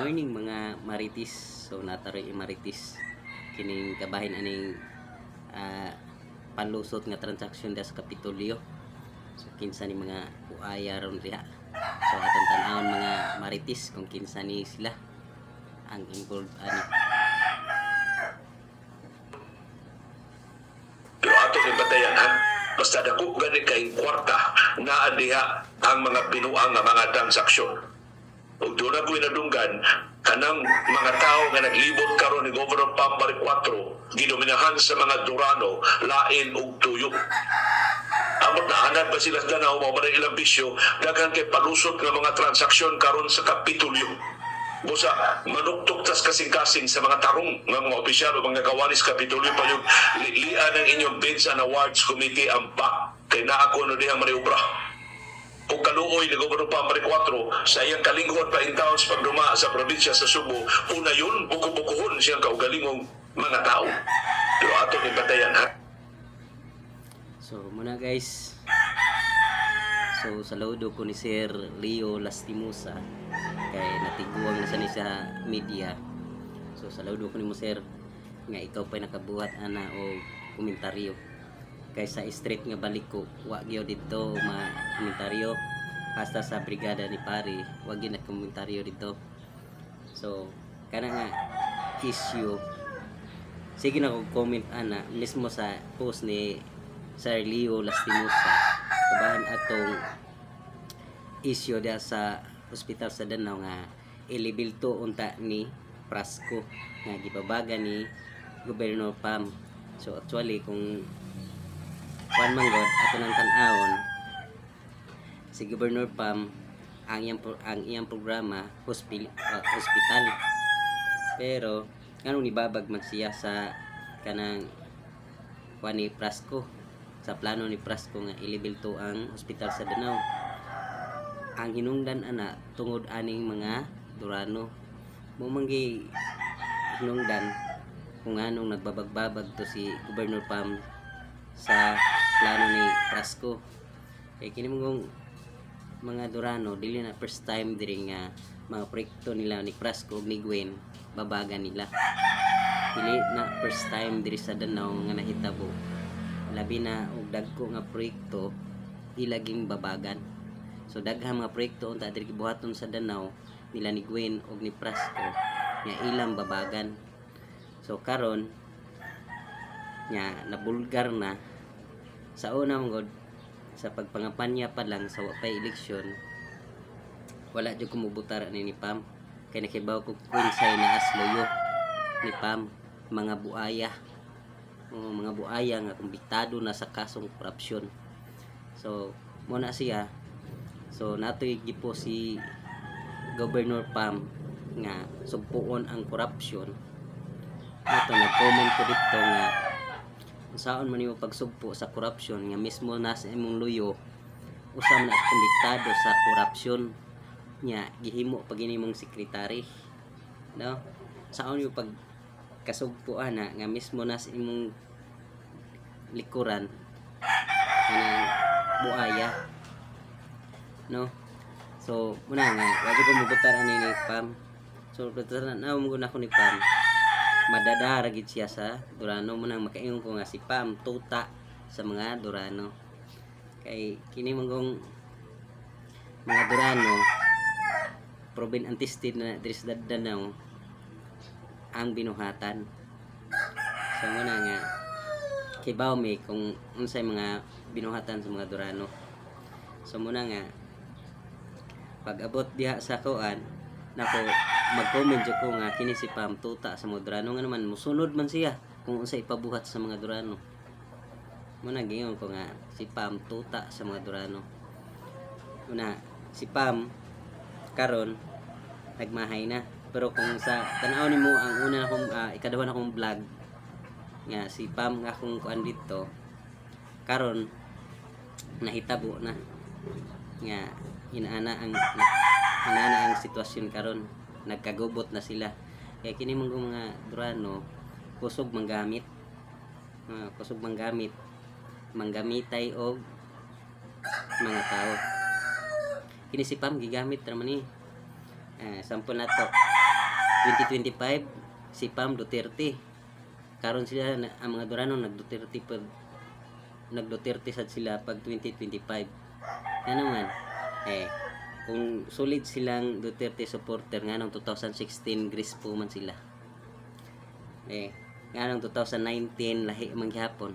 morning mga maritis. So nataroy maritis kining kabahin aning panlusot nga transaksyon sa Kapitolyo. So kinsa ni mga buaya ron diha. So atong tan-awon mga maritis kung kinsa ni sila ang involved ani. Pero ato ni batayan ha, basta dako gani kay kwarta naa diha ang mga binuang nga mga transaksyon. Ug doon ako inadunggan kanang mga tao nga naglibot karon ni Governor Pambari 4 gidominahan sa mga Durano lain ug tuyo. Amot na hanad pa sila sa Danao, mga ilang bisyo, daghan kay palusot ng mga transaksyon karon sa Kapitolyo. Busa, manuktok tas kasing-kasing sa mga tarong ng mga opisyal o mga kawanis Kapitolyo pa yung lian ng inyong Bids and Awards Committee ang pa kay naako no dihang maniobra. Kung kaluoy ni Governor Pambari 4 sa iyang kalinghod pa in taon sa pagduma sa probinsya sa Subo, una yun, buko-bukuhon siyang kaugalingong mga tao. Pero ato ni batayan ha. So muna guys, so saludo ko ni Sir Leo Lastimosa kay natiguang na sa media. So saludo ko ni mo sir nga ikaw pa nakabuhat ana o komentaryo kay sa street nga balik ko wa gyud dito komentaryo hasta sa brigada ni pare wa gyud na komentaryo dito. So kana nga issue sige na ko comment ana mismo sa post ni Sir Leo Lastimosa kabahan atong issue dia sa hospital sa Danao nga ilibilto unta ni Prasco nga gibabaga ni Gobernador Pam. So actually kung kuan man god ato nang tan-awon si Gobernador Pam ang iyang programa hospital, pero nganong nibabag man siya sa kanang kuan ni Prasco sa plano ni Prasco nga ilibilto ang hospital sa Danao. Ang hinungdan ana tungod aning mga Durano mo manggi hinungdan kung anong nagbabag-babag to si Gobernador Pam sa plano ni Prasco. Kaya kini mong mga Durano dili na first time diri nga mga proyekto nila ni Prasco ug ni Gwen babagan nila. Dili na first time diri sa Danao nga nahitabo. Labi na og dagko nga proyekto ilaging babagan. So daghang mga proyekto unta diri gibuhaton sa Danao nila ni Gwen og ni Prasco nga ilang babagan. So karon nya nabulgar na sa una mong sa pagpangapanya pa lang sa wapay eleksyon wala jud kumubutar ni Pam kay nakibaw ko kunsay na asloyo ni Pam mga buaya nga kumbiktado na sa kasong korupsyon. So muna siya, so natoy gipo si Governor Pam nga sugpuon ang korupsyon. Ito nag-comment ko dito nga saan man nimo pagsugpo sa korupsyon nga mismo nas imong luyo usam na kumbiktado sa korupsyon nya gihimo pag inimong sekretary, no? Saan yo pag kasugpuan na nga mismo nas imong likuran kanang buaya, no? So muna nga wala ko mubutar ani ni Pam. So pagtanaw na mo na ko ni Pam madadara gid siya sa Durano. Mo nang makaingon ko nga si Pam tuta sa mga Durano kay kini mong mga Durano proben antistid na diri sa Danao ang binuhatan. So muna nga kibaw mi kung unsay mga binuhatan sa mga Durano. So muna nga pag abot diha sa kuan nako mag-comment jud ko nga kini si Pam tuta sa mga Durano nga naman musunod man siya kung unsay ipabuhat sa mga Durano. Muna gingon ko nga si Pam tuta sa mga Durano. Una si Pam karon nagmahay na, pero kung sa tanaw nimo ang una akong ikaduha na akong vlog nga si Pam nga akong kuan dito karon nahitabo na nga inaana ang sitwasyon karon, nagkagubot na sila. Kaya kini mga Durano kusog manggamit, manggamitay og mga tao. Kini si Pam gigamit ra man ni sampol nato 2025 si Pam Duterte. Karon sila ang mga Durano nag-Duterte sad sila pag 2025. Ano man kung solid silang Duterte supporter nganong 2016 Grispo man sila. Nganong 2019 lahi man gyapon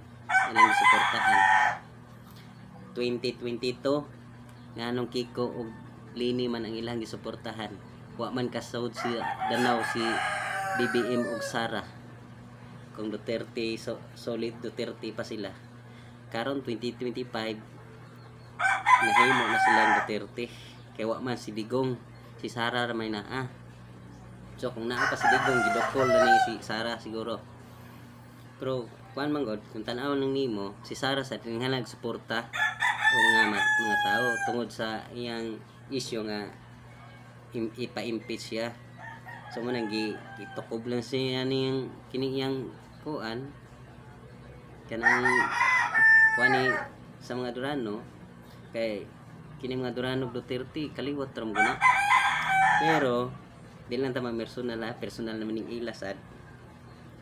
ilang suportahan. 2022 nganong Kiko og Lini man ang ilang gisuportahan. Wa man kasawd si Danao si BBM ug Sara. Kung Duterte solid Duterte pa sila. Karon 2025 nahimo na silang Duterte. Kaya wa man si Digong, si Sara ramay na So kung naa pa si Digong gidokol na ni si Sara siguro. Pero kuan man god kung tan-aw nang nimo si Sara sa tinhalag suporta o mga tao tungod sa iyang issue nga ipa-impeach siya. So mo nang gitukob lang siya ning kining iyang kuan kanang kuani sa mga Durano kay kini mga Durano Duterte kaliwat ram guna. Pero di lang ta personal naman ning ilasad.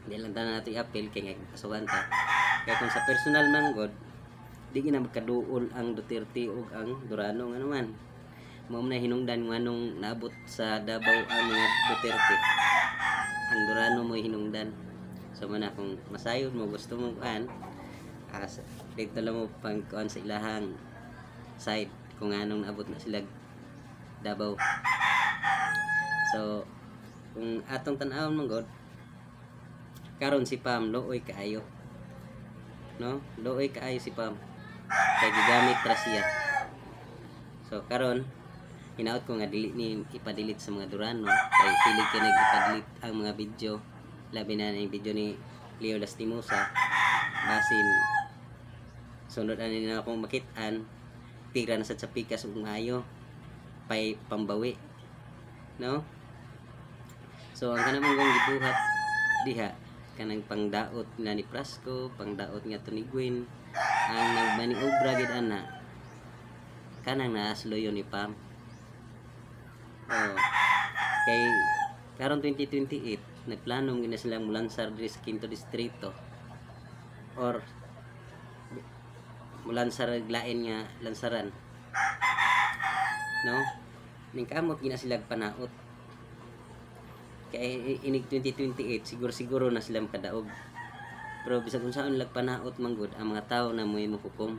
Di lang ta nato i-appeal kay kasugan ta. Kaya kung sa personal man god di gina magkaduol ang Duterte ug ang Durano nga naman. Mao na hinungdan nganong naabot sa Davao ang mga Duterte. Ang Durano mo hinungdan. So man kung masayod mo gusto mo kuan dito lang mo pang kuan sa ilahang side kung anong naabot na sila Davao. So kung atong tan-awon man god karon si Pam looy kaayo, no? Looy kaayo si Pam kay gigamit ra siya. So karon hinaot ko nga dili ni ipa-delete sa mga Durano kay pilig ka nag-ipa-delete ang mga video, labi na yung video ni Leo Lastimosa basin sunod ani na akong makit-an tira na sa pikas ug maayo pay pambawi, no? So ang kanang mong gibuhat diha kanang pangdaot na ni Prasco, pangdaot nga to ni Gwen, ang nagmaniobra gid ana kanang naasloyo ni Pam. Kay karon 2028 nagplano gina silang mulansar diri sa 5th distrito or mulansar lain nga lansaran, no? Ning kamot gina sila panaot kay inig 2028 siguro na sila makadaog. Pero bisag kung saan panaot manggod ang mga tao na mo'y makukum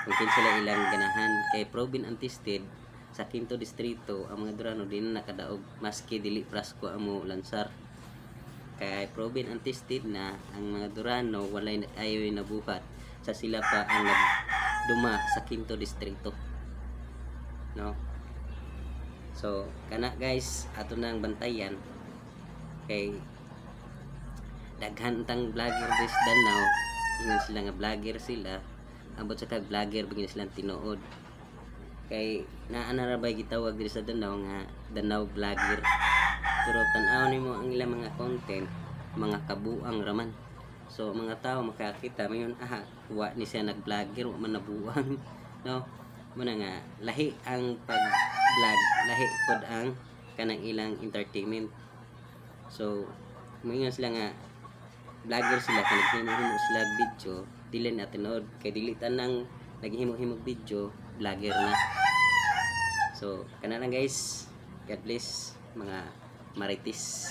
kung kin sila ilang ganahan kay proven and tested sa 5th distrito ang mga Durano din na nakadaog maski dili Prasco ang mo lansar. Kay proven and tested na ang mga Durano walay ayoy nabuhat sa sila pa ang nagduma sa 5th distrito, no? So kana guys ato nang bantayan kay daghan tang vlogger this Danao ingon sila nga vlogger sila ambot sa kag vlogger bigyan silang tinuod kay naa ra bay gitawag diri sa Danao nga Danao vlogger. Pero tan-aw nimo ang ilang mga content mga kabuang raman. So mga tao makakita mayon wa ni siya nag-vlogger wa man nabuang, no? Muna nga lahi ang pag-vlog, lahi pod ang kanang ilang entertainment. So moingon sila nga vlogger sila kanang himo sila video dili na tinuod kay dili tanang naghimo-himo video vlogger na. So kana lang guys, God bless mga Marites.